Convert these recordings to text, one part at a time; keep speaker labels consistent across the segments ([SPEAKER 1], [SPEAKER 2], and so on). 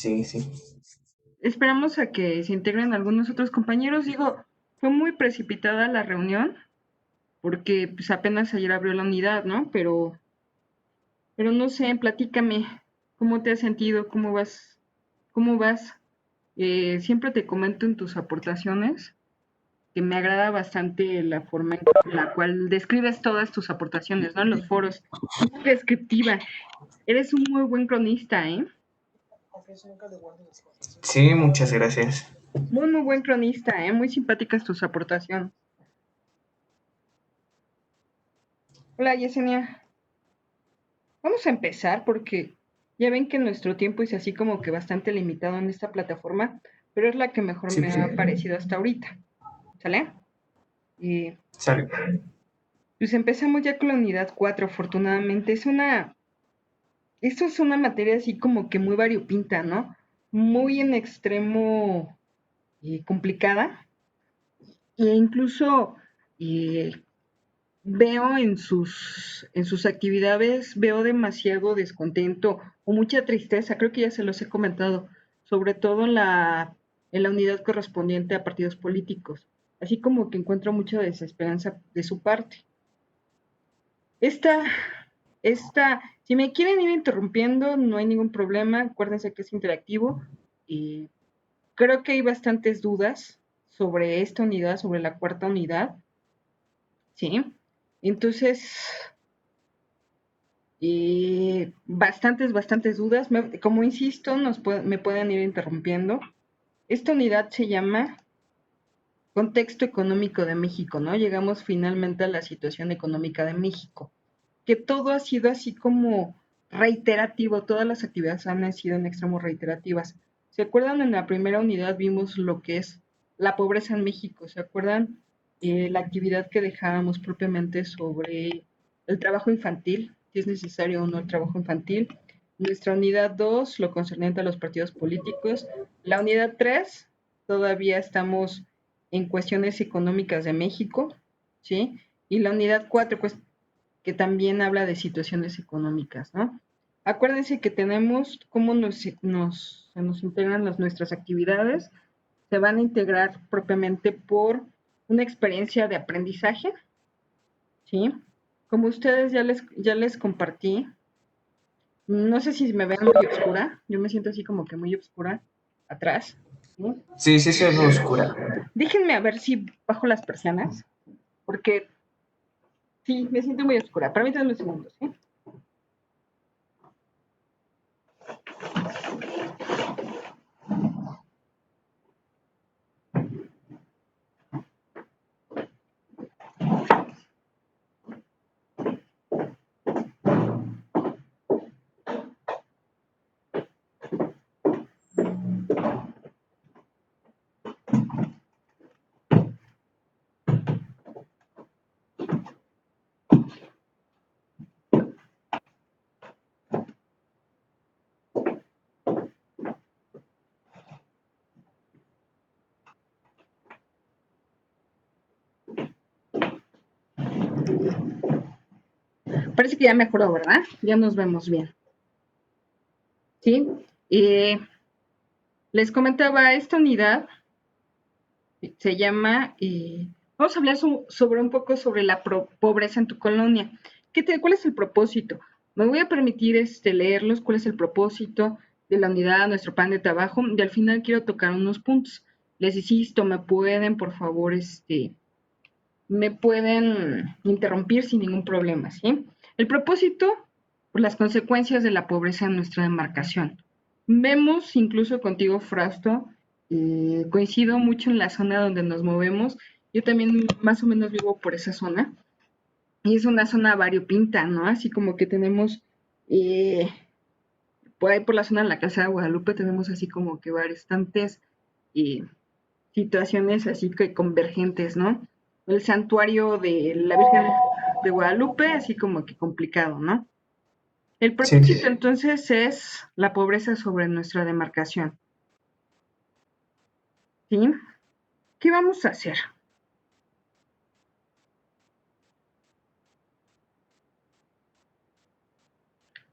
[SPEAKER 1] Sí, sí.
[SPEAKER 2] Esperamos a que se integren algunos otros compañeros. Digo, fue muy precipitada la reunión porque pues apenas ayer abrió la unidad, ¿no? Pero no sé, platícame, ¿cómo te has sentido? ¿Cómo vas? ¿Cómo vas? Siempre te comento en tus aportaciones que me agrada bastante la forma en la cual describes todas tus aportaciones, ¿no? En los foros. Muy descriptiva. Eres un muy buen cronista, ¿eh?
[SPEAKER 1] Sí, muchas gracias.
[SPEAKER 2] Muy, muy buen cronista, ¿eh? Muy simpáticas tus aportaciones. Hola, Yesenia. Vamos a empezar porque ya ven que nuestro tiempo es así como que bastante limitado en esta plataforma, pero es la que mejor
[SPEAKER 1] Sí,
[SPEAKER 2] me
[SPEAKER 1] sí.
[SPEAKER 2] ha parecido hasta ahorita. ¿Sale? Y
[SPEAKER 1] Sale.
[SPEAKER 2] pues empezamos ya con la unidad 4. Afortunadamente. Esto es una materia así como que muy variopinta, ¿no? Muy en extremo complicada. E incluso eh, veo en sus actividades, veo demasiado descontento o mucha tristeza, creo que ya se los he comentado, sobre todo en la unidad correspondiente a partidos políticos, así como que encuentro mucha desesperanza de su parte. Esta, si me quieren ir interrumpiendo, no hay ningún problema, acuérdense que es interactivo y creo que hay bastantes dudas sobre esta unidad, sobre la cuarta unidad, ¿sí? Entonces, bastantes dudas. Como insisto, me pueden ir interrumpiendo. Esta unidad se llama Contexto Económico de México, ¿no? Llegamos finalmente a la situación económica de México, que todo ha sido así como reiterativo, todas las actividades han sido en extremo reiterativas. ¿Se acuerdan? En la primera unidad vimos lo que es la pobreza en México, ¿se acuerdan? La actividad que dejábamos propiamente sobre el trabajo infantil, si es necesario o no el trabajo infantil. Nuestra unidad 2, lo concerniente a los partidos políticos. La unidad 3, todavía estamos en cuestiones económicas de México, ¿sí? Y la unidad 4, que también habla de situaciones económicas, ¿no? Acuérdense que tenemos cómo se nos integran nuestras actividades, se van a integrar propiamente por una experiencia de aprendizaje, ¿sí? Como ustedes ya les compartí, no sé si me ven muy oscura, yo me siento así como que muy oscura atrás, ¿sí?
[SPEAKER 1] Sí, sí se ve oscura.
[SPEAKER 2] Déjenme a ver si bajo las persianas, porque sí, me siento muy oscura. Permítanme un segundo, ¿sí? Parece que ya mejoró, ¿verdad? Ya nos vemos bien. ¿Sí? Eh, Les comentaba, esta unidad se llama, vamos a hablar sobre un poco sobre la pobreza en tu colonia. ¿Cuál es el propósito? Me voy a permitir leerlos, cuál es el propósito de la unidad, nuestro plan de trabajo, y al final quiero tocar unos puntos. Les insisto, me pueden, por favor, me pueden interrumpir sin ningún problema, ¿sí? El propósito, por las consecuencias de la pobreza en nuestra demarcación. Vemos incluso contigo, Frausto, coincido mucho en la zona donde nos movemos. Yo también más o menos vivo por esa zona. Y es una zona variopinta, ¿no? Así como que tenemos, eh, por ahí por la zona de la Casa de Guadalupe, tenemos así como que bastantes eh, situaciones así que convergentes, ¿no? El santuario de la Virgen de Guadalupe, así como que complicado, ¿no? El
[SPEAKER 1] Sí.
[SPEAKER 2] propósito entonces es la pobreza sobre nuestra demarcación, ¿sí? ¿Qué vamos a hacer?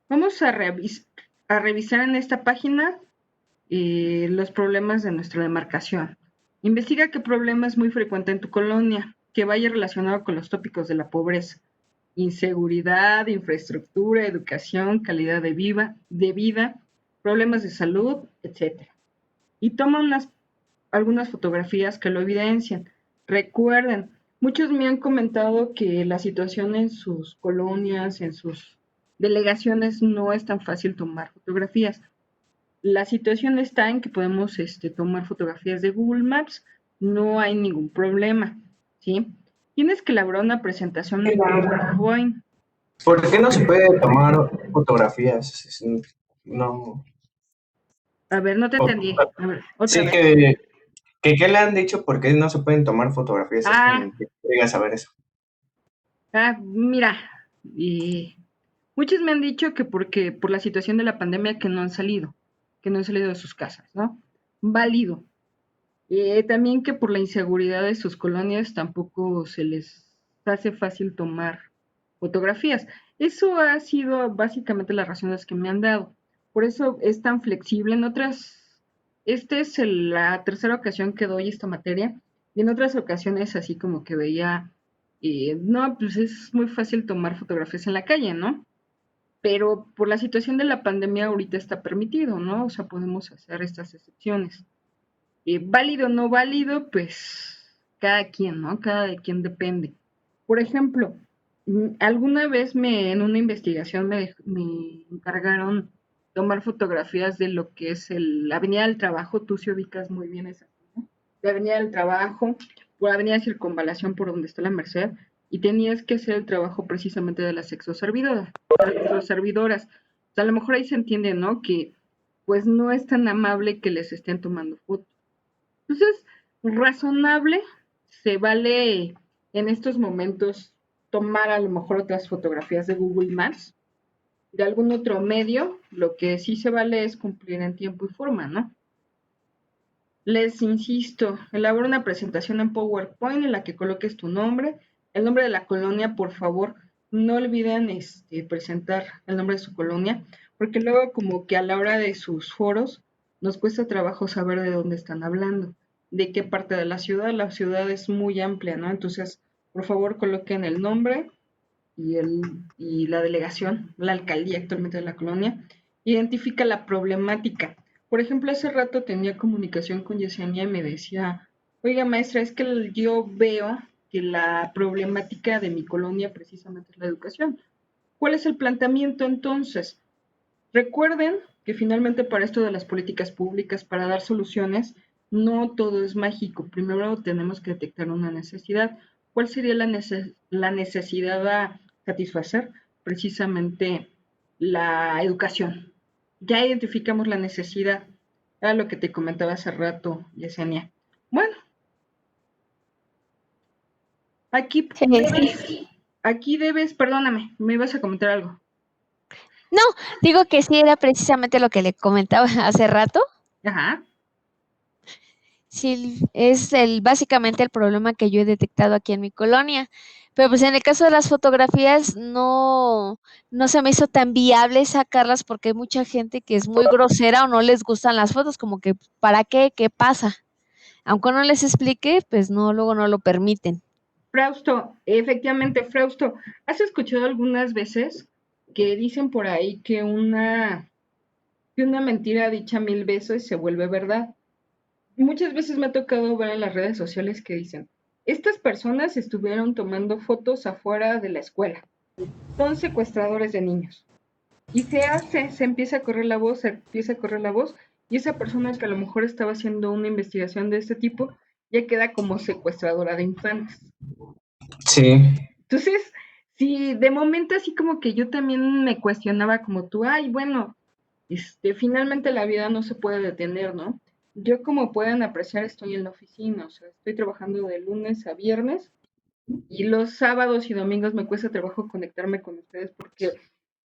[SPEAKER 2] Vamos a revisar en esta página los problemas de nuestra demarcación. Investiga qué problema es muy frecuente en tu colonia, que vaya relacionado con los tópicos de la pobreza, inseguridad, infraestructura, educación, calidad de vida, problemas de salud, etcétera. Y toma algunas fotografías que lo evidencian. Recuerden, muchos me han comentado que la situación en sus colonias, en sus delegaciones, no es tan fácil tomar fotografías. La situación está en que podemos tomar fotografías de Google Maps, no hay ningún problema, ¿sí? Tienes que elaborar una presentación en PowerPoint.
[SPEAKER 1] ¿Por qué no se puede tomar fotografías? No.
[SPEAKER 2] A ver, no te entendí. A ver, otra
[SPEAKER 1] Sí,
[SPEAKER 2] vez.
[SPEAKER 1] que le han dicho por qué no se pueden tomar fotografías. Es que
[SPEAKER 2] Ah,
[SPEAKER 1] me intriga saber eso.
[SPEAKER 2] mira, y muchos me han dicho que porque por la situación de la pandemia que no han salido de sus casas, ¿no? Válido. También que por la inseguridad de sus colonias tampoco se les hace fácil tomar fotografías. Eso ha sido básicamente las razones que me han dado. Por eso es tan flexible. Esta es la tercera ocasión que doy esta materia y en otras ocasiones así como que veía, no, pues es muy fácil tomar fotografías en la calle, ¿no? Pero por la situación de la pandemia ahorita está permitido, ¿no? O sea, podemos hacer estas excepciones. Válido o no válido, pues cada quien, ¿no? Cada quien depende. Por ejemplo, alguna vez en una investigación me encargaron tomar fotografías de lo que es la Avenida del Trabajo, tú se ubicas muy bien esa, ¿no? La Avenida del Trabajo, por Avenida Circunvalación, por donde está la Merced, y tenías que hacer el trabajo precisamente de las exoservidoras. Las exoservidoras. O sea, a lo mejor ahí se entiende, ¿no? Que pues no es tan amable que les estén tomando fotos. Entonces, razonable, se vale en estos momentos tomar a lo mejor otras fotografías de Google Maps, de algún otro medio, lo que sí se vale es cumplir en tiempo y forma, ¿no? Les insisto, elabora una presentación en PowerPoint en la que coloques tu nombre, el nombre de la colonia, por favor, no olviden presentar el nombre de su colonia, porque luego como que a la hora de sus foros nos cuesta trabajo saber de dónde están hablando, de qué parte de la ciudad es muy amplia, ¿no? Entonces, por favor, coloquen el nombre y la delegación, la alcaldía actualmente de la colonia, identifica la problemática. Por ejemplo, hace rato tenía comunicación con Yesenia y me decía, oiga maestra, es que yo veo que la problemática de mi colonia precisamente es la educación. ¿Cuál es el planteamiento entonces? Recuerden que finalmente para esto de las políticas públicas, para dar soluciones, no todo es mágico. Primero tenemos que detectar una necesidad. ¿Cuál sería la necesidad a satisfacer? Precisamente la educación. Ya identificamos la necesidad. Era lo que te comentaba hace rato, Yesenia. Bueno, aquí
[SPEAKER 3] Sí.
[SPEAKER 2] debes, perdóname, me ibas a comentar algo.
[SPEAKER 3] No, digo que sí era precisamente lo que le comentaba hace rato.
[SPEAKER 2] Ajá.
[SPEAKER 3] Sí, es básicamente el problema que yo he detectado aquí en mi colonia. Pero pues en el caso de las fotografías no se me hizo tan viable sacarlas porque hay mucha gente que es muy grosera o no les gustan las fotos, como que ¿para qué? ¿Qué pasa? Aunque no les explique, pues no, luego no lo permiten.
[SPEAKER 2] Frausto, efectivamente, Frausto, ¿has escuchado algunas veces que dicen por ahí que una mentira dicha 1000 veces se vuelve verdad? Muchas veces me ha tocado ver en las redes sociales que dicen, estas personas estuvieron tomando fotos afuera de la escuela, son secuestradores de niños. Y se empieza a correr la voz, se empieza a correr la voz, y esa persona que a lo mejor estaba haciendo una investigación de este tipo ya queda como secuestradora de infantes.
[SPEAKER 1] Sí,
[SPEAKER 2] Entonces, sí, de momento así como que yo también me cuestionaba como tú, ay, bueno, finalmente la vida no se puede detener, ¿no? Yo como pueden apreciar estoy en la oficina, o sea, estoy trabajando de lunes a viernes y los sábados y domingos me cuesta trabajo conectarme con ustedes porque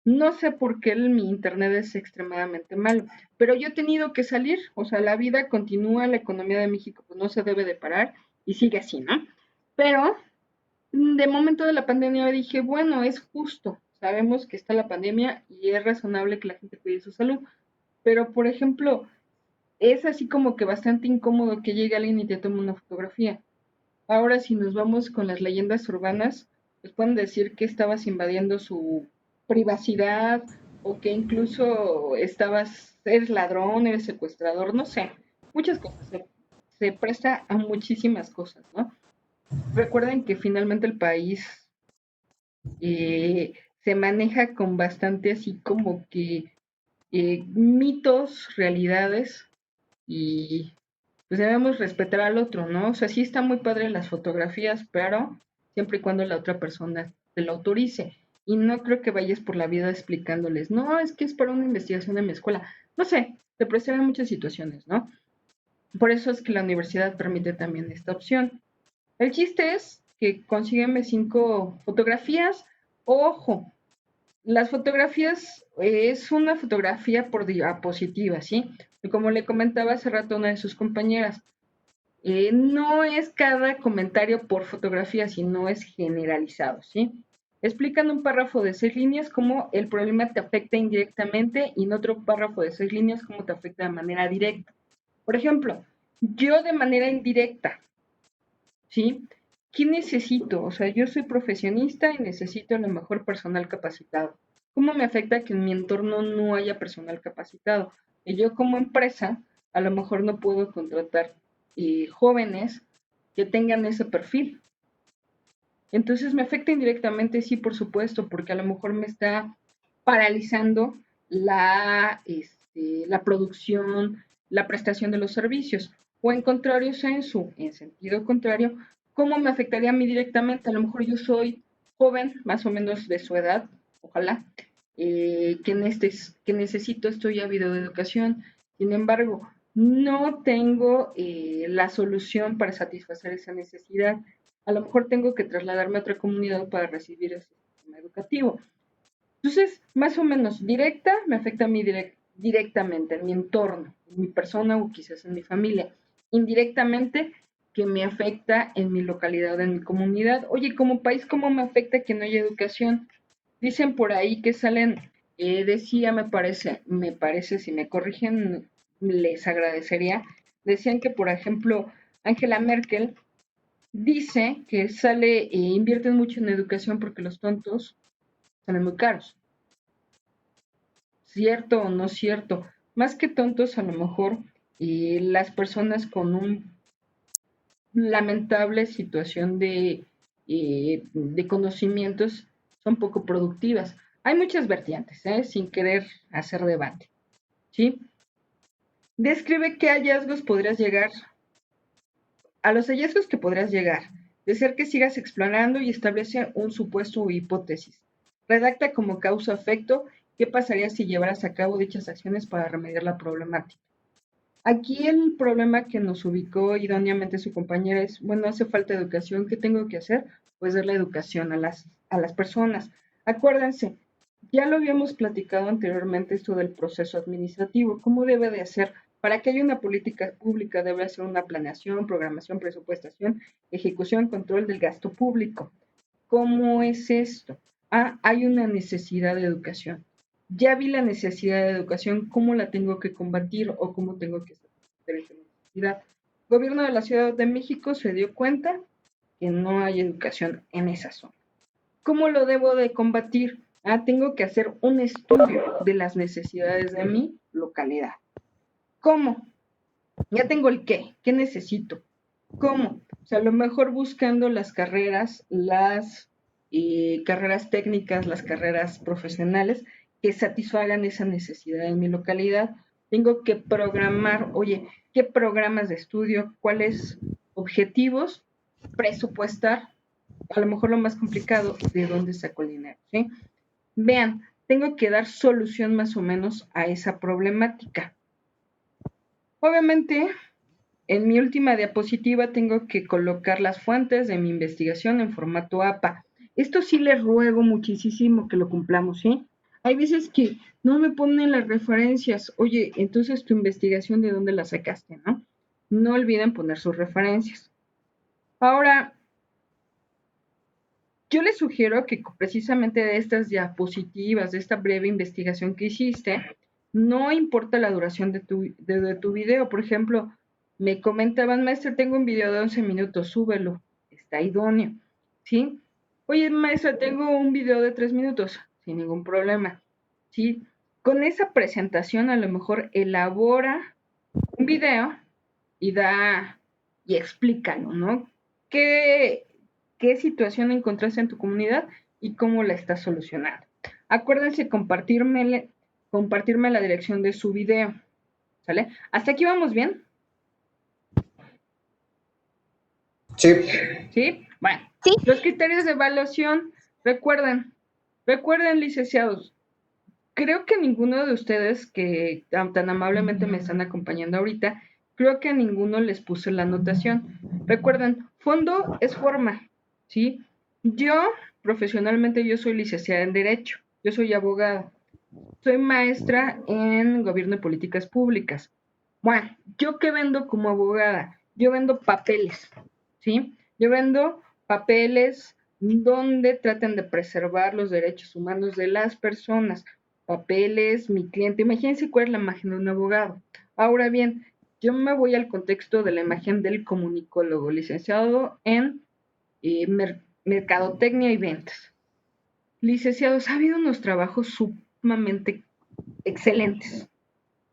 [SPEAKER 2] no sé por qué mi internet es extremadamente malo, pero yo he tenido que salir, o sea, la vida continúa, la economía de México pues no se debe de parar y sigue así, ¿no? Pero de momento de la pandemia dije, bueno, es justo, sabemos que está la pandemia y es razonable que la gente cuide su salud, pero por ejemplo, es así como que bastante incómodo que llegue alguien y te tome una fotografía. Ahora, si nos vamos con las leyendas urbanas, pues pueden decir que estabas invadiendo su privacidad o que incluso eres ladrón, eres secuestrador, no sé, muchas cosas. Se presta a muchísimas cosas, ¿no? Recuerden que finalmente el país se maneja con bastante así como que mitos, realidades y pues debemos respetar al otro, ¿no? O sea, sí está muy padre las fotografías, pero siempre y cuando la otra persona te lo autorice. Y no creo que vayas por la vida explicándoles, no, es que es para una investigación de mi escuela. No sé, te prestarán muchas situaciones, ¿no? Por eso es que la universidad permite también esta opción. El chiste es que consígueme 5 fotografías. Ojo, las fotografías es una fotografía por diapositiva, ¿sí? Y como le comentaba hace rato a una de sus compañeras, no es cada comentario por fotografía, sino es generalizado, ¿sí? Explican un párrafo de 6 líneas cómo el problema te afecta indirectamente y en otro párrafo de 6 líneas cómo te afecta de manera directa. Por ejemplo, yo de manera indirecta, ¿sí? ¿Qué necesito? O sea, yo soy profesionista y necesito a lo mejor personal capacitado. ¿Cómo me afecta que en mi entorno no haya personal capacitado? Y yo como empresa a lo mejor no puedo contratar jóvenes que tengan ese perfil. Entonces me afecta indirectamente, sí, por supuesto, porque a lo mejor me está paralizando la producción, la prestación de los servicios. O en contrario, en sentido contrario, ¿cómo me afectaría a mí directamente? A lo mejor yo soy joven, más o menos de su edad, ojalá, que necesito, estoy ávido de educación. Sin embargo, no tengo la solución para satisfacer esa necesidad. A lo mejor tengo que trasladarme a otra comunidad para recibir ese sistema educativo. Entonces, más o menos, directa me afecta a mí directamente, en mi entorno, en mi persona o quizás en mi familia. Indirectamente, que me afecta en mi localidad, en mi comunidad. Oye, como país, ¿cómo me afecta que no haya educación? Dicen por ahí que salen, decía, me parece, si me corrigen, les agradecería. Decían que, por ejemplo, Angela Merkel dice que invierten mucho en educación porque los tontos salen muy caros. ¿Cierto o no cierto? Más que tontos, a lo mejor las personas con una lamentable situación de conocimientos son poco productivas. Hay muchas vertientes, sin querer hacer debate, ¿sí? Describe qué hallazgos podrías llegar, a los hallazgos que podrías llegar, de ser que sigas explorando y establece un supuesto o hipótesis. Redacta como causa-efecto qué pasaría si llevaras a cabo dichas acciones para remediar la problemática. Aquí el problema que nos ubicó idóneamente su compañera es, bueno, hace falta educación, ¿qué tengo que hacer? Pues darle educación a las personas. Acuérdense, ya lo habíamos platicado anteriormente esto del proceso administrativo, cómo debe de hacer. Para que haya una política pública debe hacer una planeación, programación, presupuestación, ejecución, control del gasto público. ¿Cómo es esto? Hay una necesidad de educación. Ya vi la necesidad de educación, ¿cómo la tengo que combatir o cómo tengo que satisfacer esa necesidad? El gobierno de la Ciudad de México se dio cuenta que no hay educación en esa zona. ¿Cómo lo debo de combatir? Tengo que hacer un estudio de las necesidades de mi localidad. ¿Cómo? Ya tengo el qué necesito. ¿Cómo? O sea, a lo mejor buscando las carreras técnicas, las carreras profesionales que satisfagan esa necesidad en mi localidad. Tengo que programar, oye, ¿qué programas de estudio? ¿Cuáles objetivos? Presupuestar. A lo mejor lo más complicado, ¿de dónde saco el dinero? ¿Sí? Vean, tengo que dar solución más o menos a esa problemática. Obviamente, en mi última diapositiva tengo que colocar las fuentes de mi investigación en formato APA. Esto sí les ruego muchísimo que lo cumplamos, ¿sí? Hay veces que no me ponen las referencias. Oye, entonces tu investigación, ¿de dónde la sacaste, no? No olviden poner sus referencias. Ahora, yo les sugiero que precisamente de estas diapositivas, de esta breve investigación que hiciste, No importa la duración de tu video. Por ejemplo, me comentaban, maestra, tengo un video de 11 minutos, súbelo, está idóneo, ¿sí? Oye, maestra, tengo un video de 3 minutos, sin ningún problema, ¿sí? Con esa presentación a lo mejor elabora un video y explícalo, ¿no? ¿Qué, qué situación encontraste en tu comunidad y cómo la estás solucionando? Acuérdense compartirme la dirección de su video, ¿sale? ¿Hasta aquí vamos bien?
[SPEAKER 1] Sí,
[SPEAKER 2] ¿Sí? Bueno,
[SPEAKER 3] Sí.
[SPEAKER 2] los criterios de evaluación, recuerden, licenciados, creo que ninguno de ustedes que tan amablemente me están acompañando ahorita, creo que a ninguno les puse la anotación. Recuerden, fondo es forma, ¿sí? Yo, profesionalmente, yo soy licenciada en Derecho, yo soy abogada, soy maestra en Gobierno y Políticas Públicas. Bueno, ¿yo qué vendo como abogada? Yo vendo papeles, ¿sí? Yo vendo papeles donde traten de preservar los derechos humanos de las personas. Papeles, mi cliente. Imagínense cuál es la imagen de un abogado. Ahora bien, yo me voy al contexto de la imagen del comunicólogo, licenciado en mercadotecnia y ventas. Licenciados, ha habido unos trabajos sumamente excelentes.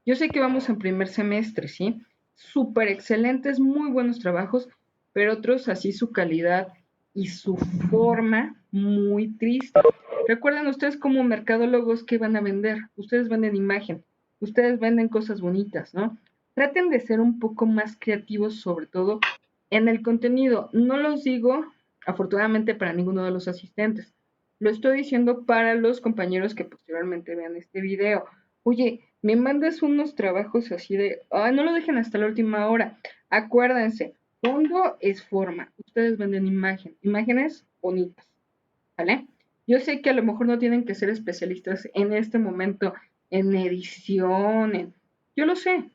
[SPEAKER 2] Yo sé que vamos en primer semestre, ¿sí? Súper excelentes, muy buenos trabajos, pero otros así su calidad y su forma muy triste. Recuerden ustedes como mercadólogos que van a vender. Ustedes venden imagen, ustedes venden cosas bonitas, ¿no? Traten de ser un poco más creativos, sobre todo en el contenido. No los digo, afortunadamente, para ninguno de los asistentes. Lo estoy diciendo para los compañeros que posteriormente vean este video. Oye, me mandas unos trabajos así de, ay, no lo dejen hasta la última hora. Acuérdense, fondo es forma. Ustedes venden imágenes bonitas, ¿vale? Yo sé que a lo mejor no tienen que ser especialistas en este momento en edición, yo lo sé,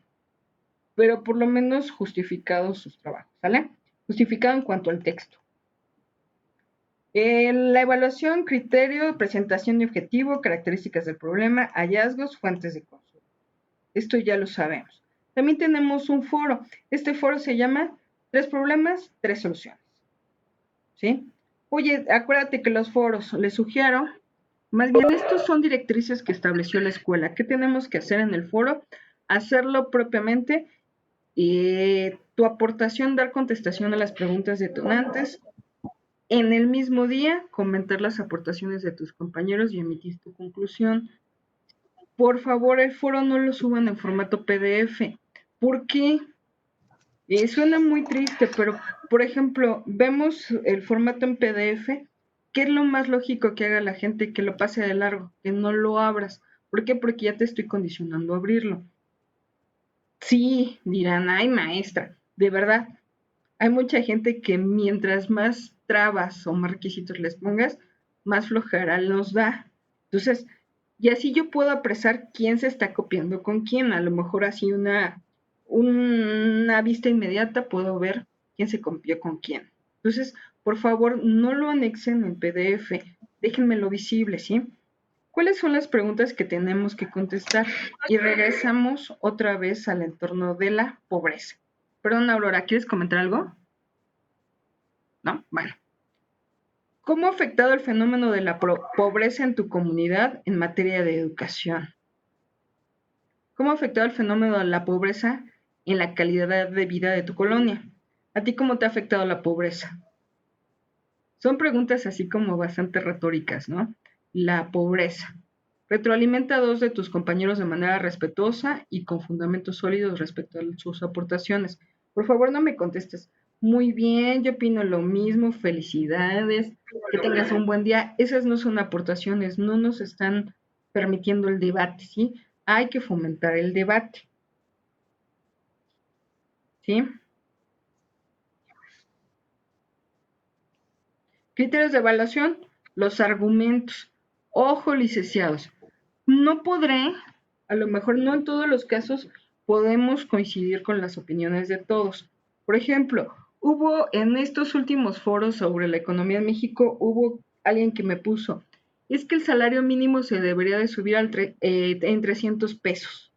[SPEAKER 2] pero por lo menos justificados sus trabajos, ¿vale? Justificado en cuanto al texto. La evaluación, criterio, presentación de objetivo, características del problema, hallazgos, fuentes de consulta. Esto ya lo sabemos. También tenemos un foro. Este foro se llama 3 problemas, 3 soluciones. ¿Sí? Oye, acuérdate que los foros, les sugiero, más bien estos son directrices que estableció la escuela. ¿Qué tenemos que hacer en el foro? Hacerlo propiamente. Tu aportación, dar contestación a las preguntas detonantes. En el mismo día, comentar las aportaciones de tus compañeros y emitir tu conclusión. Por favor, el foro no lo suban en formato PDF. ¿Por qué? Suena muy triste, pero por ejemplo, vemos el formato en PDF. ¿Qué es lo más lógico que haga la gente? Que lo pase de largo, que no lo abras. ¿Por qué? Porque ya te estoy condicionando a abrirlo. Sí, dirán, ay maestra, de verdad, hay mucha gente que mientras más trabas o más requisitos les pongas, más flojera nos da. Entonces, y así yo puedo apresar quién se está copiando con quién. A lo mejor así una vista inmediata puedo ver quién se copió con quién. Entonces, por favor, no lo anexen en PDF, déjenmelo visible, ¿sí? ¿Cuáles son las preguntas que tenemos que contestar? Y regresamos otra vez al entorno de la pobreza. Perdón, Aurora, ¿quieres comentar algo? ¿No? Bueno. ¿Cómo ha afectado el fenómeno de la pobreza en tu comunidad en materia de educación? ¿Cómo ha afectado el fenómeno de la pobreza en la calidad de vida de tu colonia? ¿A ti cómo te ha afectado la pobreza? Son preguntas así como bastante retóricas, ¿no? La pobreza. Retroalimenta a 2 de tus compañeros de manera respetuosa y con fundamentos sólidos respecto a sus aportaciones. Por favor, no me contestes. Muy bien, yo opino lo mismo, felicidades, que tengas un buen día. Esas no son aportaciones, no nos están permitiendo el debate, ¿sí? Hay que fomentar el debate, ¿sí? Criterios de evaluación, los argumentos. Ojo, licenciados, no podré, a lo mejor no en todos los casos, podemos coincidir con las opiniones de todos. Por ejemplo, hubo en estos últimos foros sobre la economía en México, hubo alguien que me puso, es que el salario mínimo se debería de subir en 300 pesos.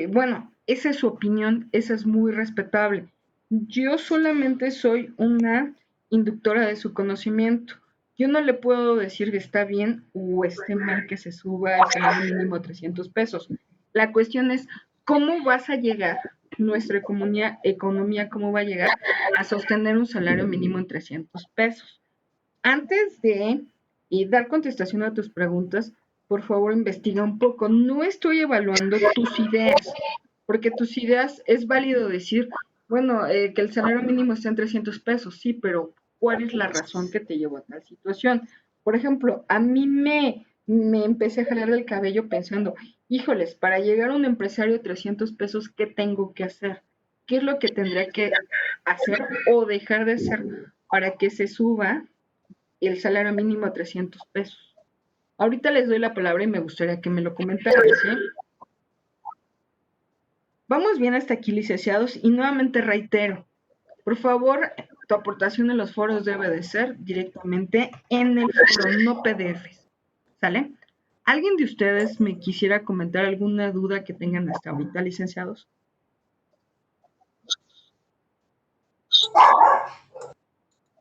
[SPEAKER 2] Bueno, esa es su opinión, esa es muy respetable. Yo solamente soy una inductora de su conocimiento. Yo no le puedo decir que está bien o esté mal que se suba el salario mínimo a 300 pesos. La cuestión es, ¿cómo vas a llegar, nuestra economía, cómo va a llegar a sostener un salario mínimo en 300 pesos? Antes de dar contestación a tus preguntas, por favor investiga un poco. No estoy evaluando tus ideas, porque tus ideas es válido decir, bueno, que el salario mínimo está en 300 pesos, sí, pero ¿cuál es la razón que te llevó a tal situación? Por ejemplo, a mí me empecé a jalar el cabello pensando, híjoles, para llegar a un empresario de 300 pesos, ¿qué tengo que hacer? ¿Qué es lo que tendría que hacer o dejar de hacer para que se suba el salario mínimo a 300 pesos? Ahorita les doy la palabra y me gustaría que me lo comentaran, ¿sí? Vamos bien hasta aquí, licenciados, y nuevamente reitero, por favor, tu aportación en los foros debe de ser directamente en el foro, no PDFs, ¿sale? ¿Alguien de ustedes me quisiera comentar alguna duda que tengan hasta ahorita, licenciados?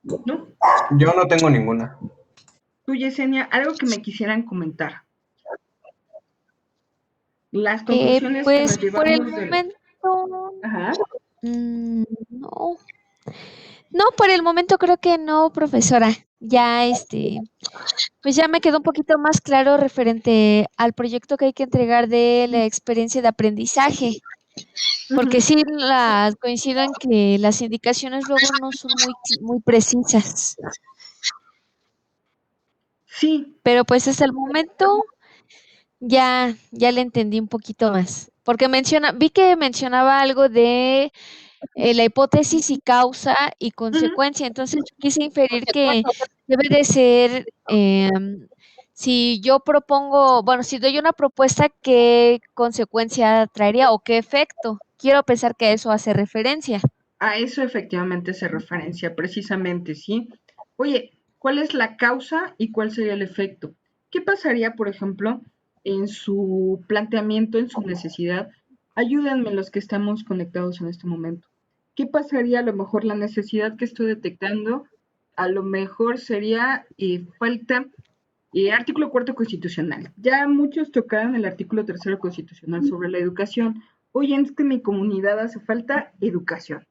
[SPEAKER 2] ¿No?
[SPEAKER 1] Yo no tengo ninguna.
[SPEAKER 2] Tú, Yesenia, algo que me quisieran comentar. Las conclusiones que nos
[SPEAKER 3] Pues por el
[SPEAKER 2] llevamos del...
[SPEAKER 3] momento,
[SPEAKER 2] Ajá.
[SPEAKER 3] no. No, por el momento creo que no, profesora. Ya pues ya me quedó un poquito más claro referente al proyecto que hay que entregar de la experiencia de aprendizaje, porque
[SPEAKER 2] Ujú.
[SPEAKER 3] sí coincido en que las indicaciones luego no son muy precisas,
[SPEAKER 2] Sí,
[SPEAKER 3] pero pues hasta el momento ya le entendí un poquito más, porque vi que mencionaba algo de la hipótesis y causa y
[SPEAKER 2] ujú.
[SPEAKER 3] consecuencia. Entonces yo quise inferir que debe de ser, si yo propongo, bueno, si doy una propuesta, ¿qué consecuencia traería o qué efecto? Quiero pensar que a eso hace referencia.
[SPEAKER 2] A eso efectivamente se referencia precisamente, ¿sí? Oye, ¿cuál es la causa y cuál sería el efecto? ¿Qué pasaría, por ejemplo, en su planteamiento, en su necesidad? Ayúdenme los que estamos conectados en este momento. ¿Qué pasaría a lo mejor la necesidad que estoy detectando? A lo mejor sería falta artículo cuarto constitucional. Ya muchos tocaron el artículo tercero constitucional sobre la educación. Oye, es que en mi comunidad hace falta educación.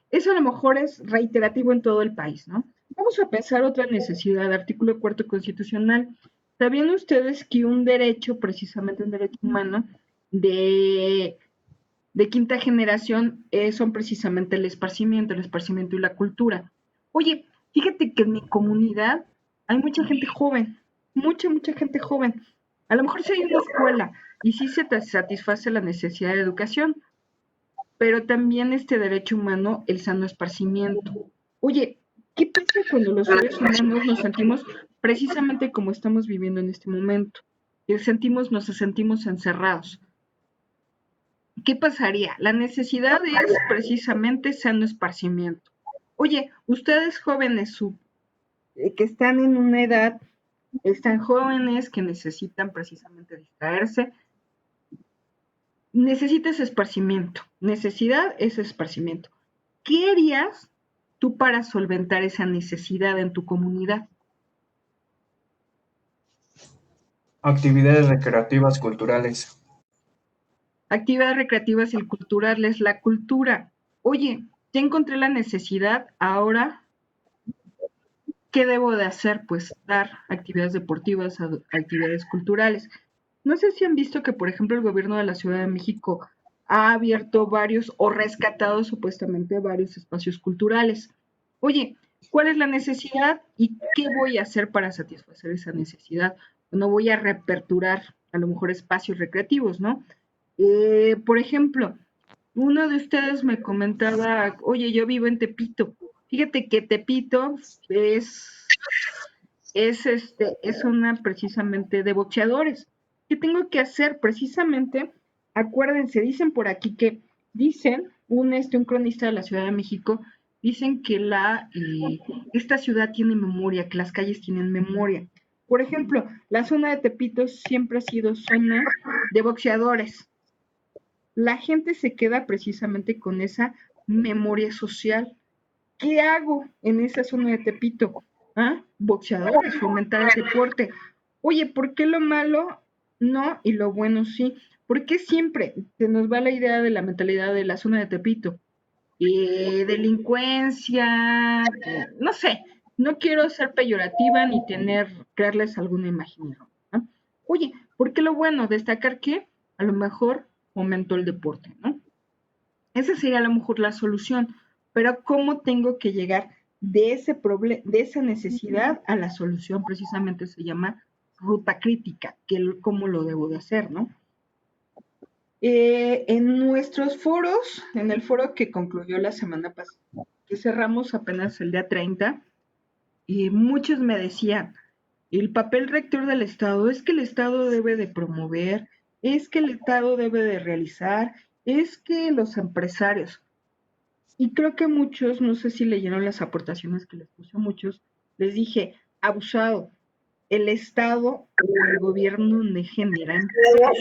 [SPEAKER 2] Eso a lo mejor es reiterativo en todo el país, ¿no? Vamos a pensar otra necesidad, artículo cuarto constitucional. ¿Sabían ustedes que un derecho, precisamente un derecho humano, de, de quinta generación son precisamente el esparcimiento y la cultura? Oye, fíjate que en mi comunidad hay mucha gente joven, mucha gente joven. A lo mejor sí hay una escuela y sí se satisface la necesidad de educación, pero también este derecho humano, el sano esparcimiento. Oye, ¿qué pasa cuando los seres humanos nos sentimos precisamente como estamos viviendo en este momento? Nos sentimos encerrados. ¿Qué pasaría? La necesidad es precisamente sano esparcimiento. Oye, ustedes jóvenes que están en una edad, están jóvenes que necesitan precisamente distraerse, necesitas esparcimiento. Necesidad es esparcimiento. ¿Qué harías tú para solventar esa necesidad en tu comunidad?
[SPEAKER 1] Actividades recreativas culturales.
[SPEAKER 2] Actividades recreativas y culturales, la cultura. Oye, ya encontré la necesidad, ahora, ¿qué debo de hacer? Pues dar actividades deportivas, actividades culturales. No sé si han visto que, por ejemplo, el gobierno de la Ciudad de México ha abierto varios o rescatado supuestamente varios espacios culturales. Oye, ¿cuál es la necesidad y qué voy a hacer para satisfacer esa necesidad? No voy a reaperturar a lo mejor espacios recreativos, ¿no? Por ejemplo, uno de ustedes me comentaba, oye, yo vivo en Tepito. Fíjate que Tepito es una precisamente de boxeadores. ¿Qué tengo que hacer? Precisamente, acuérdense, dicen por aquí que, dicen un cronista de la Ciudad de México, dicen que esta ciudad tiene memoria, que las calles tienen memoria. Por ejemplo, la zona de Tepito siempre ha sido zona de boxeadores. La gente se queda precisamente con esa memoria social. ¿Qué hago en esa zona de Tepito? ¿Ah? Boxeadores, fomentar el deporte. Oye, ¿por qué lo malo no y lo bueno sí? ¿Por qué siempre se nos va la idea de la mentalidad de la zona de Tepito? Delincuencia, no sé, no quiero ser peyorativa ni crearles alguna imagen, ¿no? Oye, ¿por qué lo bueno? Destacar que a lo mejor fomentó el deporte, ¿no? Esa sería a lo mejor la solución, pero ¿cómo tengo que llegar de ese de esa necesidad a la solución? Precisamente se llama ruta crítica, cómo lo debo de hacer, ¿no? En nuestros foros, en el foro que concluyó la semana pasada, que cerramos apenas el día 30, muchos me decían, el papel rector del Estado es que el Estado debe de promover, es que el Estado debe de realizar, es que los empresarios. Y creo que muchos, no sé si leyeron las aportaciones que les puse a muchos, les dije, abusado, el Estado o el gobierno me genera empleos.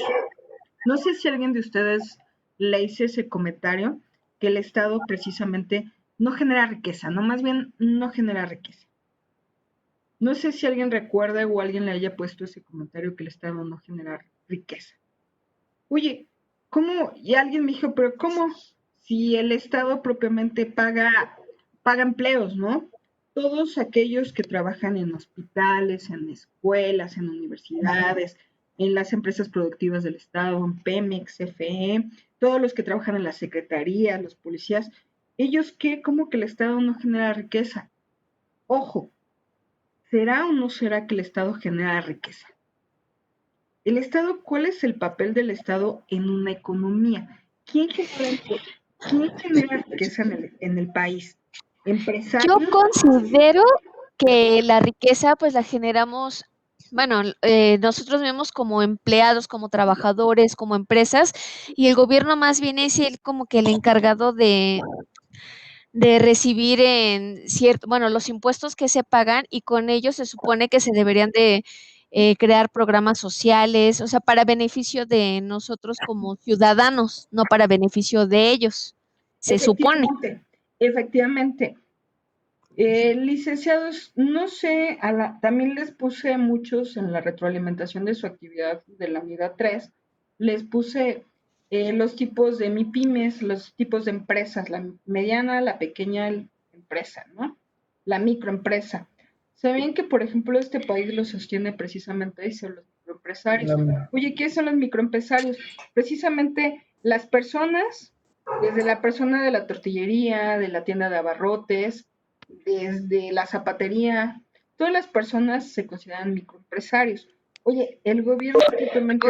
[SPEAKER 2] No sé si alguien de ustedes le hice ese comentario, que el Estado precisamente no genera riqueza, no, más bien no genera riqueza. No sé si alguien recuerda o alguien le haya puesto ese comentario que el Estado no genera riqueza. Oye, ¿cómo? Y alguien me dijo, pero ¿cómo? Si el Estado propiamente paga empleos, ¿no? Todos aquellos que trabajan en hospitales, en escuelas, en universidades, en las empresas productivas del Estado, en Pemex, CFE, todos los que trabajan en la secretaría, los policías, ¿ellos qué? ¿Cómo que el Estado no genera riqueza? Ojo, ¿será o no será que el Estado genera riqueza? El Estado, ¿cuál es el papel del Estado en una economía? ¿Quién genera riqueza en el país?
[SPEAKER 3] Yo
[SPEAKER 2] ¿Empresarios?
[SPEAKER 3] considero que la riqueza pues la generamos, bueno, nosotros vemos como empleados, como trabajadores, como empresas, y el gobierno más bien es el como que el encargado de recibir en cierto, bueno, los impuestos que se pagan y con ellos se supone que se deberían de crear programas sociales, o sea, para beneficio de nosotros como ciudadanos, no para beneficio de ellos, se supone.
[SPEAKER 2] Efectivamente, efectivamente. Licenciados, no sé, también les puse muchos en la retroalimentación de su actividad de la unidad 3, les puse los tipos de MIPYMES, los tipos de empresas, la mediana, la pequeña empresa, ¿no? La microempresa. ¿Sabían que, por ejemplo, este país lo sostiene precisamente eso, los microempresarios? Oye, ¿qué son los microempresarios? Precisamente las personas, desde la persona de la tortillería, de la tienda de abarrotes, desde la zapatería, todas las personas se consideran microempresarios. Oye, el gobierno simplemente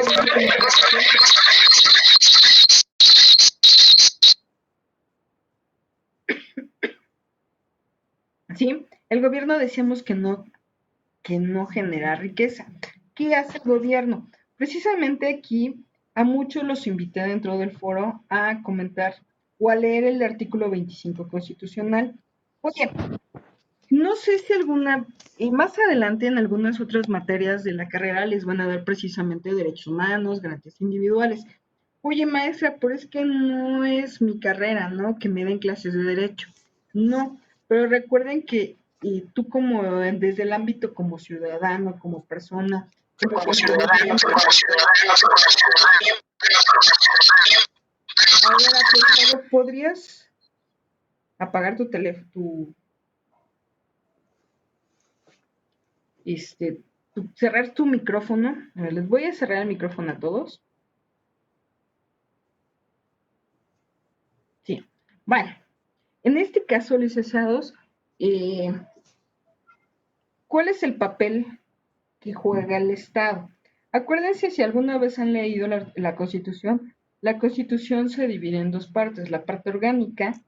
[SPEAKER 2] ¿sí? El gobierno decíamos que no genera riqueza. ¿Qué hace el gobierno? Precisamente aquí a muchos los invité dentro del foro a comentar o a leer el artículo 25 constitucional. Oye, no sé si y más adelante en algunas otras materias de la carrera les van a dar precisamente derechos humanos, garantías individuales. Oye, maestra, pero es que no es mi carrera, ¿no? Que me den clases de derecho. No, pero recuerden que y tú como desde el ámbito como ciudadano, como persona, como ciudadano, ahora, por favor, ¿podrías apagar tu teléfono, cerrar tu micrófono? A ver, les voy a cerrar el micrófono a todos. Sí. Bueno, en este caso, licenciados, ¿cuál es el papel que juega el Estado? Acuérdense, si alguna vez han leído la Constitución se divide en dos partes, la parte orgánica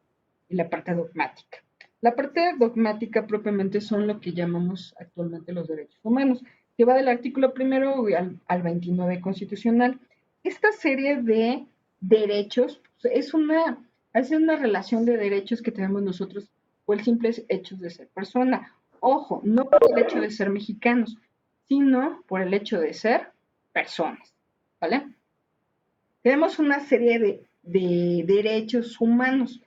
[SPEAKER 2] y la parte dogmática. La parte dogmática propiamente son lo que llamamos actualmente los derechos humanos, que va del artículo primero al 29 constitucional. Esta serie de derechos hace una relación de derechos que tenemos nosotros o el simple hecho de ser persona. Ojo, no por el hecho de ser mexicanos, sino por el hecho de ser personas, ¿vale? Tenemos una serie de derechos humanos: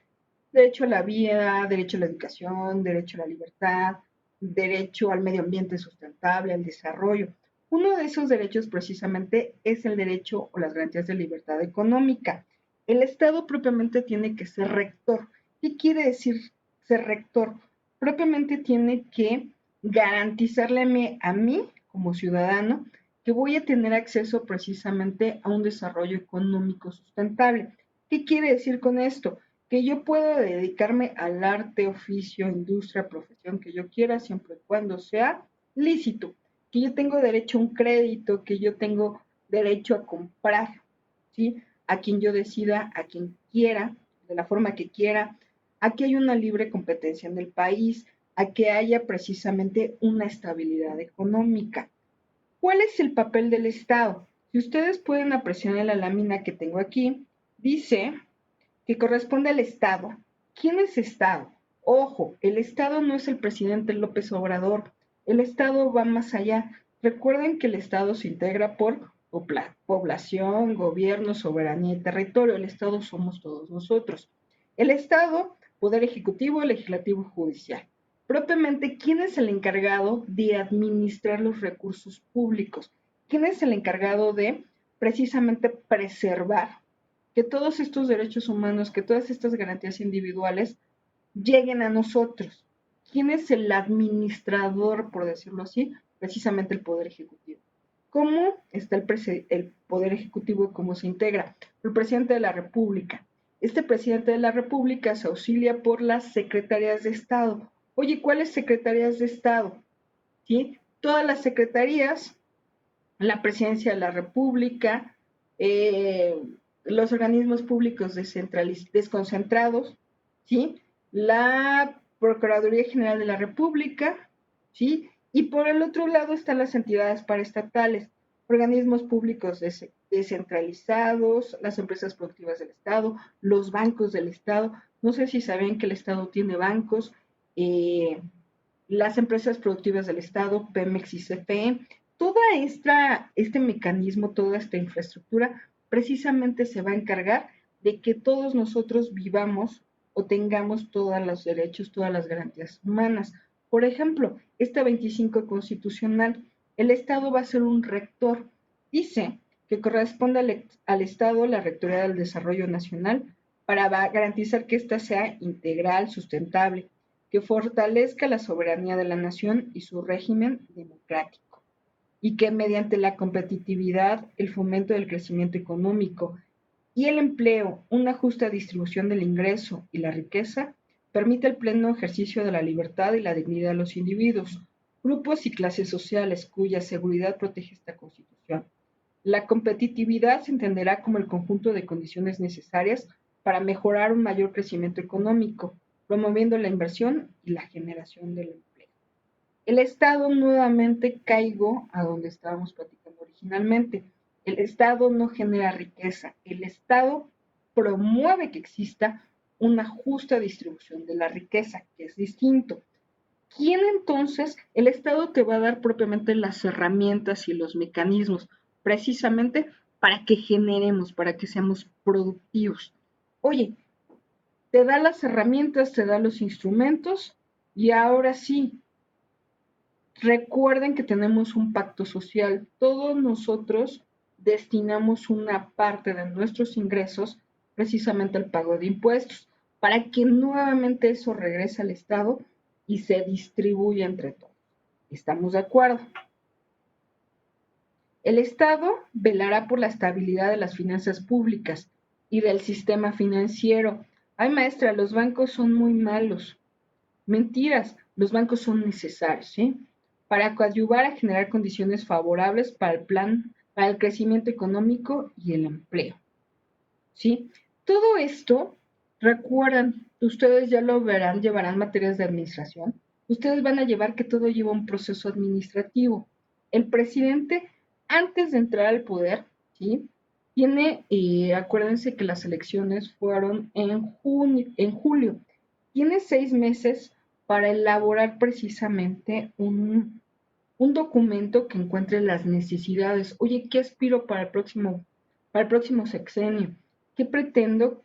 [SPEAKER 2] derecho a la vida, derecho a la educación, derecho a la libertad, derecho al medio ambiente sustentable, al desarrollo. Uno de esos derechos precisamente es el derecho o las garantías de libertad económica. El Estado propiamente tiene que ser rector. ¿Qué quiere decir ser rector? Propiamente tiene que garantizarle a mí como ciudadano que voy a tener acceso precisamente a un desarrollo económico sustentable. ¿Qué quiere decir con esto? Que yo puedo dedicarme al arte, oficio, industria, profesión que yo quiera, siempre y cuando sea lícito, que yo tengo derecho a un crédito, que yo tengo derecho a comprar, ¿sí? A quien yo decida, a quien quiera, de la forma que quiera, a que haya una libre competencia en el país, a que haya precisamente una estabilidad económica. ¿Cuál es el papel del Estado? Si ustedes pueden apreciar en la lámina que tengo aquí, dice que corresponde al Estado. ¿Quién es Estado? Ojo, el Estado no es el presidente López Obrador. El Estado va más allá. Recuerden que el Estado se integra por población, gobierno, soberanía y territorio. El Estado somos todos nosotros. El Estado, poder ejecutivo, legislativo y judicial. Propiamente, ¿quién es el encargado de administrar los recursos públicos? ¿Quién es el encargado de precisamente preservar que todos estos derechos humanos, que todas estas garantías individuales lleguen a nosotros? ¿Quién es el administrador, por decirlo así? Precisamente el Poder Ejecutivo. ¿Cómo está el Poder Ejecutivo y cómo se integra? El presidente de la República. Este presidente de la República se auxilia por las secretarías de Estado. Oye, ¿cuáles secretarías de Estado? ¿Sí? Todas las secretarías, la presidencia de la República, eh, los organismos públicos desconcentrados, ¿sí? La Procuraduría General de la República, ¿sí? Y por el otro lado están las entidades paraestatales, organismos públicos descentralizados, las empresas productivas del Estado, los bancos del Estado. No sé si saben que el Estado tiene bancos, eh, las empresas productivas del Estado, Pemex y CFE. Todo este mecanismo, toda esta infraestructura, precisamente se va a encargar de que todos nosotros vivamos o tengamos todos los derechos, todas las garantías humanas. Por ejemplo, esta 25 constitucional, el Estado va a ser un rector. Dice que corresponde al Estado la Rectoría del Desarrollo Nacional para garantizar que ésta sea integral, sustentable, que fortalezca la soberanía de la nación y su régimen democrático, y que mediante la competitividad, el fomento del crecimiento económico y el empleo, una justa distribución del ingreso y la riqueza, permite el pleno ejercicio de la libertad y la dignidad de los individuos, grupos y clases sociales cuya seguridad protege esta Constitución. La competitividad se entenderá como el conjunto de condiciones necesarias para mejorar un mayor crecimiento económico, promoviendo la inversión y la generación del empleo. El Estado, nuevamente caigo a donde estábamos platicando originalmente. El Estado no genera riqueza, el Estado promueve que exista una justa distribución de la riqueza, que es distinto. ¿Quién entonces? El Estado te va a dar propiamente las herramientas y los mecanismos, precisamente para que generemos, para que seamos productivos. Oye, te da las herramientas, te da los instrumentos y ahora sí, recuerden que tenemos un pacto social. Todos nosotros destinamos una parte de nuestros ingresos precisamente al pago de impuestos, para que nuevamente eso regrese al Estado y se distribuya entre todos. ¿Estamos de acuerdo? El Estado velará por la estabilidad de las finanzas públicas y del sistema financiero. Ay, maestra, los bancos son muy malos. Mentiras, los bancos son necesarios, ¿sí? Para coadyuvar a generar condiciones favorables para el crecimiento económico y el empleo, ¿sí? Todo esto, recuerdan, ustedes ya lo verán, llevarán materias de administración. Ustedes van a llevar que todo lleva un proceso administrativo. El presidente, antes de entrar al poder, ¿sí? Acuérdense que las elecciones fueron en julio. tiene 6 meses para elaborar precisamente un documento que encuentre las necesidades. Oye, ¿qué aspiro para el próximo sexenio? ¿Qué pretendo?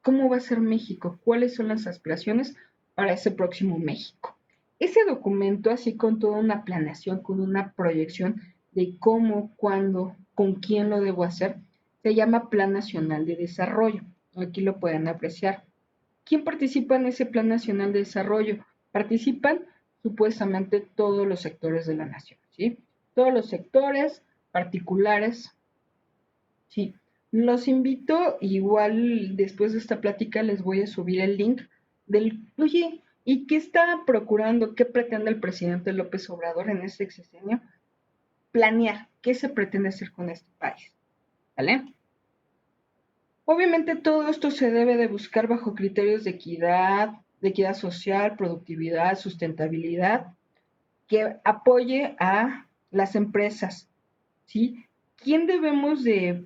[SPEAKER 2] ¿Cómo va a ser México? ¿Cuáles son las aspiraciones para ese próximo México? Ese documento, así con toda una planeación, con una proyección de cómo, cuándo, con quién lo debo hacer, se llama Plan Nacional de Desarrollo. Aquí lo pueden apreciar. ¿Quién participa en ese Plan Nacional de Desarrollo? Participan supuestamente todos los sectores de la nación, ¿sí? Todos los sectores, particulares, ¿sí? Los invito, igual después de esta plática les voy a subir el link oye, ¿y qué está procurando, qué pretende el presidente López Obrador en este sexenio? Planear, ¿qué se pretende hacer con este país? ¿Vale? Obviamente todo esto se debe de buscar bajo criterios de equidad social, productividad, sustentabilidad, que apoye a las empresas, ¿sí? ¿Quién debemos de,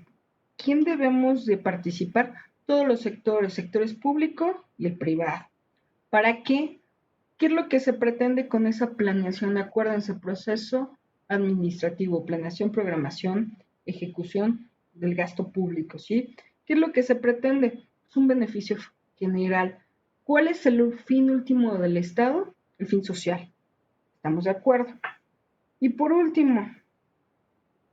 [SPEAKER 2] quién debemos de participar? Todos los sectores, sectores público y el privado. ¿Para qué? ¿Qué es lo que se pretende con esa planeación? Acuérdense, proceso administrativo, planeación, programación, ejecución del gasto público, ¿sí? ¿Qué es lo que se pretende? Es un beneficio general. ¿Cuál es el fin último del Estado? El fin social. ¿Estamos de acuerdo? Y por último,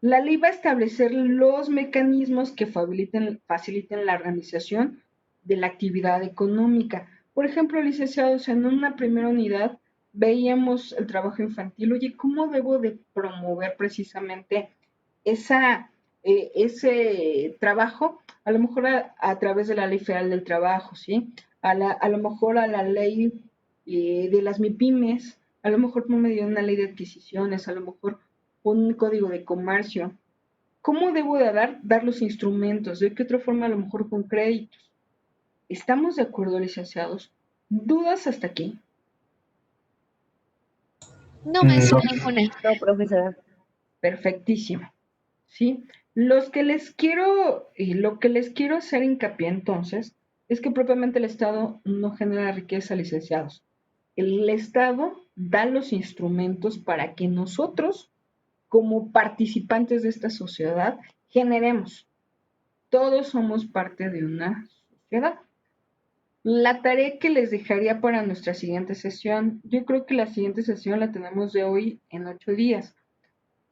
[SPEAKER 2] la ley va a establecer los mecanismos que faciliten la organización de la actividad económica. Por ejemplo, licenciados, en una primera unidad veíamos el trabajo infantil. Oye, ¿cómo debo de promover precisamente ese trabajo? A lo mejor a través de la Ley Federal del Trabajo, ¿sí? A lo mejor a la ley de las MIPIMES, a lo mejor por medio de una ley de adquisiciones, a lo mejor un código de comercio. ¿Cómo debo de dar los instrumentos? ¿De qué otra forma? A lo mejor con créditos. ¿Estamos de acuerdo, licenciados? ¿Dudas hasta aquí?
[SPEAKER 3] No
[SPEAKER 1] No,
[SPEAKER 3] menciono ninguna.
[SPEAKER 4] No, profesora.
[SPEAKER 2] Perfectísimo. ¿Sí? Lo que les quiero hacer hincapié entonces es que propiamente el Estado no genera riqueza, licenciados. El Estado da los instrumentos para que nosotros, como participantes de esta sociedad, generemos. Todos somos parte de una sociedad. La tarea que les dejaría para nuestra siguiente sesión, yo creo que la siguiente sesión la tenemos de hoy en 8 días.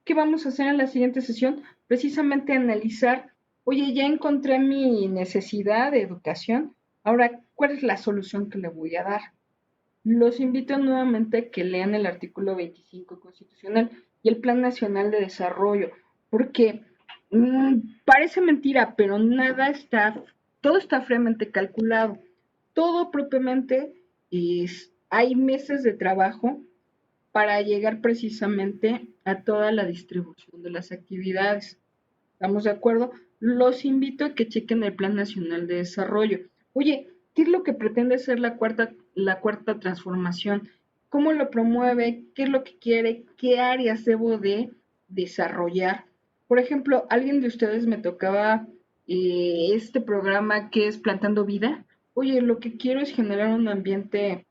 [SPEAKER 2] ¿Qué vamos a hacer en la siguiente sesión? Precisamente analizar, oye, ya encontré mi necesidad de educación, ahora, ¿cuál es la solución que le voy a dar? Los invito nuevamente a que lean el artículo 25 constitucional y el Plan Nacional de Desarrollo, porque parece mentira, pero todo está fríamente calculado. Todo propiamente hay meses de trabajo para llegar precisamente a toda la distribución de las actividades. ¿Estamos de acuerdo? Los invito a que chequen el Plan Nacional de Desarrollo. Oye, ¿qué es lo que pretende ser la cuarta transformación? ¿Cómo lo promueve? ¿Qué es lo que quiere? ¿Qué áreas debo de desarrollar? Por ejemplo, alguien de ustedes me tocaba este programa que es Plantando Vida. Oye, lo que quiero es generar un ambiente,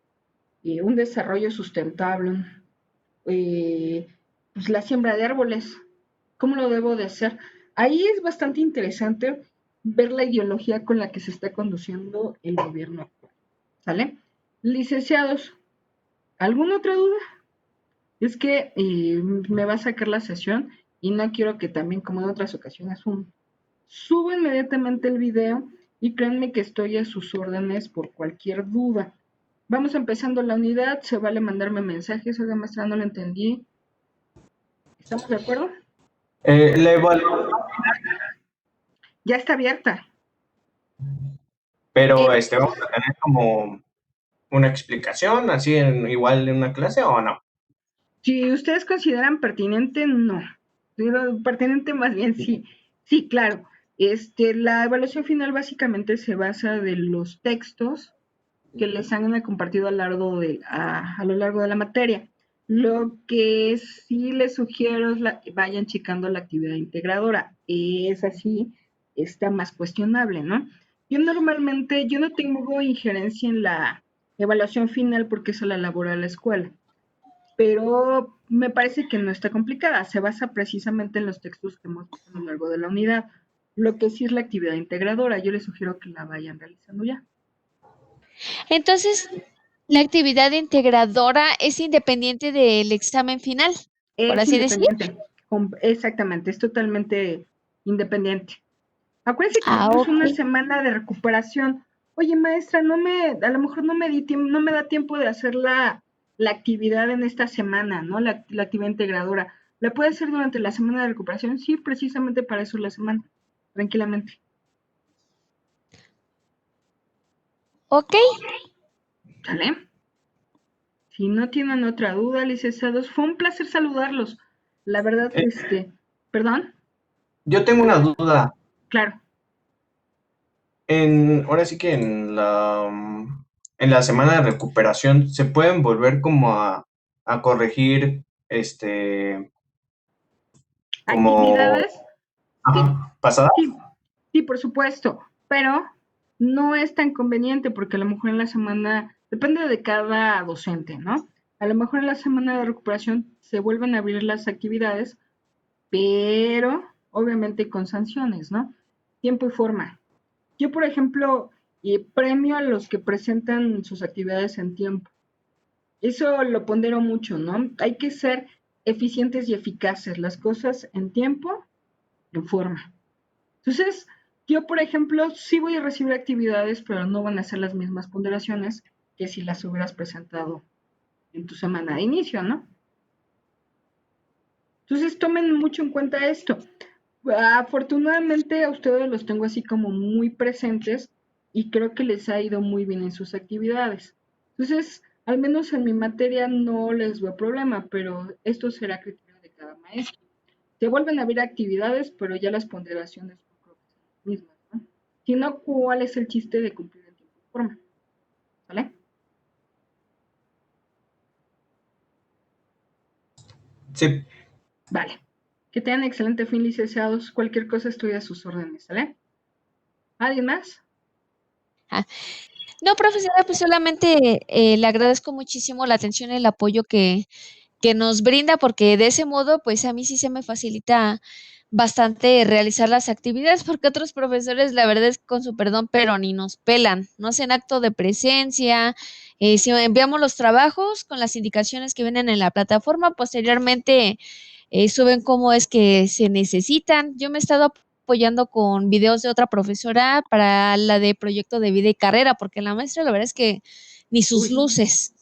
[SPEAKER 2] un desarrollo sustentable, eh, pues la siembra de árboles. ¿Cómo lo debo de hacer? Ahí es bastante interesante ver la ideología con la que se está conduciendo el gobierno actual. ¿Sale? Licenciados, ¿alguna otra duda? Es que me va a sacar la sesión y no quiero que también, como en otras ocasiones, subo inmediatamente el video y créanme que estoy a sus órdenes por cualquier duda. Vamos empezando la unidad, se vale mandarme mensajes, oiga maestra, no lo entendí. ¿Estamos de acuerdo?
[SPEAKER 1] la evaluación,
[SPEAKER 2] Ya está abierta.
[SPEAKER 1] pero
[SPEAKER 3] Eh,
[SPEAKER 1] vamos a tener como una explicación, así igual en una clase o no.
[SPEAKER 2] Si ustedes consideran pertinente, no. Pero pertinente más bien sí. Sí, claro. La evaluación final básicamente se basa de los textos que les han compartido a lo largo de la materia. Lo que sí les sugiero es vayan checando la actividad integradora. Es así, está más cuestionable, ¿no? Yo no tengo injerencia evaluación final porque esa la elabora la escuela. Pero me parece que no está complicada, se basa precisamente en los textos que hemos visto a lo largo de la unidad. Lo que sí es la actividad integradora, yo les sugiero que la vayan realizando ya.
[SPEAKER 3] Entonces, la actividad integradora es independiente del examen final, por
[SPEAKER 2] Es
[SPEAKER 3] así decir.
[SPEAKER 2] independiente, exactamente, es totalmente independiente. Acuérdense que
[SPEAKER 3] Ah,
[SPEAKER 2] tuvimos
[SPEAKER 3] ok.
[SPEAKER 2] una semana de recuperación. Oye, maestra, a lo mejor no me da tiempo de hacer la actividad en esta semana, ¿no? La actividad integradora. ¿La puede hacer durante la semana de recuperación? Sí, precisamente para eso es la semana, tranquilamente.
[SPEAKER 3] Ok.
[SPEAKER 2] ¿Sale? Si no tienen otra duda, licenciados, fue un placer saludarlos. La verdad,
[SPEAKER 1] Eh,
[SPEAKER 2] perdón,
[SPEAKER 1] yo tengo una duda.
[SPEAKER 2] claro.
[SPEAKER 1] Ahora sí que en la semana de recuperación se pueden volver como a corregir, como,
[SPEAKER 2] Actividades, sí,
[SPEAKER 1] pasadas.
[SPEAKER 2] sí, sí, por supuesto, pero no es tan conveniente porque a lo mejor en la semana, depende de cada docente, ¿no? A lo mejor en la semana de recuperación se vuelven a abrir las actividades, pero obviamente con sanciones, ¿no? Tiempo y forma. Yo, por ejemplo, premio a los que presentan sus actividades en tiempo. Eso lo pondero mucho, ¿no? Hay que ser eficientes y eficaces, las cosas en tiempo, en forma. Entonces, yo, por ejemplo, sí voy a recibir actividades, pero no van a ser las mismas ponderaciones que si las hubieras presentado en tu semana de inicio, ¿no? Entonces, tomen mucho en cuenta esto. Afortunadamente, a ustedes los tengo así como muy presentes y creo que les ha ido muy bien en sus actividades. Entonces, al menos en mi materia no les veo problema, pero esto será criterio de cada maestro. Se vuelven a ver actividades, pero ya las ponderaciones no creo que sean las mismas, ¿no? Si no, ¿cuál es el chiste de cumplir en tiempo y forma? ¿Vale?
[SPEAKER 1] Sí,
[SPEAKER 2] Vale. Que tengan excelente fin, licenciados. Cualquier cosa estoy a sus órdenes, ¿vale? ¿Alguien más?
[SPEAKER 3] Ah, no, profesora, pues solamente le agradezco muchísimo la atención y el apoyo que nos brinda, porque de ese modo, pues a mí sí se me facilita bastante realizar las actividades, porque otros profesores, la verdad es con su perdón, pero ni nos pelan, no hacen acto de presencia. Si enviamos los trabajos con las indicaciones que vienen en la plataforma, posteriormente suben cómo es que se necesitan. Yo me he estado apoyando con videos de otra profesora para la de proyecto de vida y carrera, porque la maestra la verdad es que ni sus
[SPEAKER 2] Uy,
[SPEAKER 3] luces.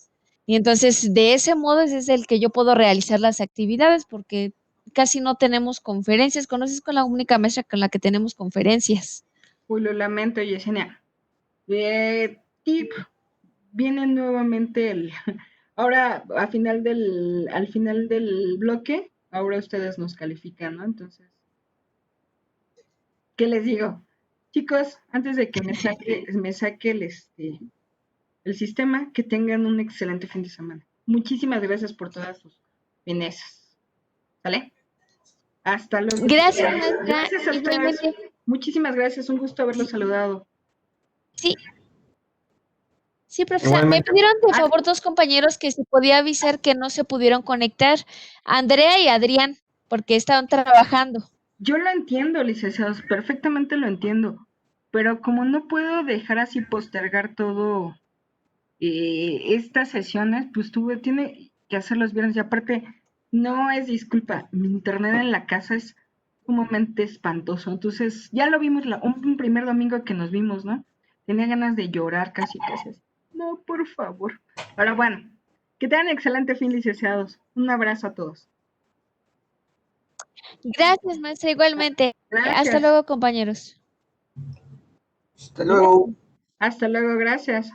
[SPEAKER 3] Y entonces, de ese modo es el que yo puedo realizar las actividades, porque casi no tenemos conferencias. ¿Conoces con la única maestra con la que tenemos conferencias?
[SPEAKER 2] uy, lo lamento, Yesenia. Tip, viene nuevamente ahora al final del bloque, ahora ustedes nos califican, ¿no? Entonces, ¿qué les digo? Chicos, antes de que me saque el sistema, que tengan un excelente fin de semana. Muchísimas gracias por todas sus finesas. ¿Sale? Hasta luego,
[SPEAKER 3] Gracias,
[SPEAKER 2] licenciados.
[SPEAKER 3] maestra.
[SPEAKER 2] Gracias a ustedes.
[SPEAKER 3] Igualmente.
[SPEAKER 2] Muchísimas gracias. Un gusto haberlos
[SPEAKER 3] Sí,
[SPEAKER 2] saludado.
[SPEAKER 3] sí, sí, profesora. Me
[SPEAKER 1] igualmente.
[SPEAKER 3] pidieron de
[SPEAKER 2] Ah,
[SPEAKER 3] favor dos compañeros que se podía avisar que no se pudieron conectar, Andrea y Adrián, porque estaban trabajando.
[SPEAKER 2] yo lo entiendo, licenciados, perfectamente lo entiendo, pero como no puedo dejar así postergar todo estas sesiones, pues tiene que hacer los viernes y aparte no es disculpa, mi internet en la casa es sumamente espantoso, entonces ya lo vimos un primer domingo que nos vimos, ¿no? Tenía ganas de llorar casi casi así. No, por favor. Pero bueno, que tengan excelente fin, licenciados. Un abrazo a todos.
[SPEAKER 3] Gracias, maestra, igualmente. Hasta
[SPEAKER 2] Gracias.
[SPEAKER 3] luego, compañeros.
[SPEAKER 1] Hasta luego.
[SPEAKER 2] Hasta luego, gracias.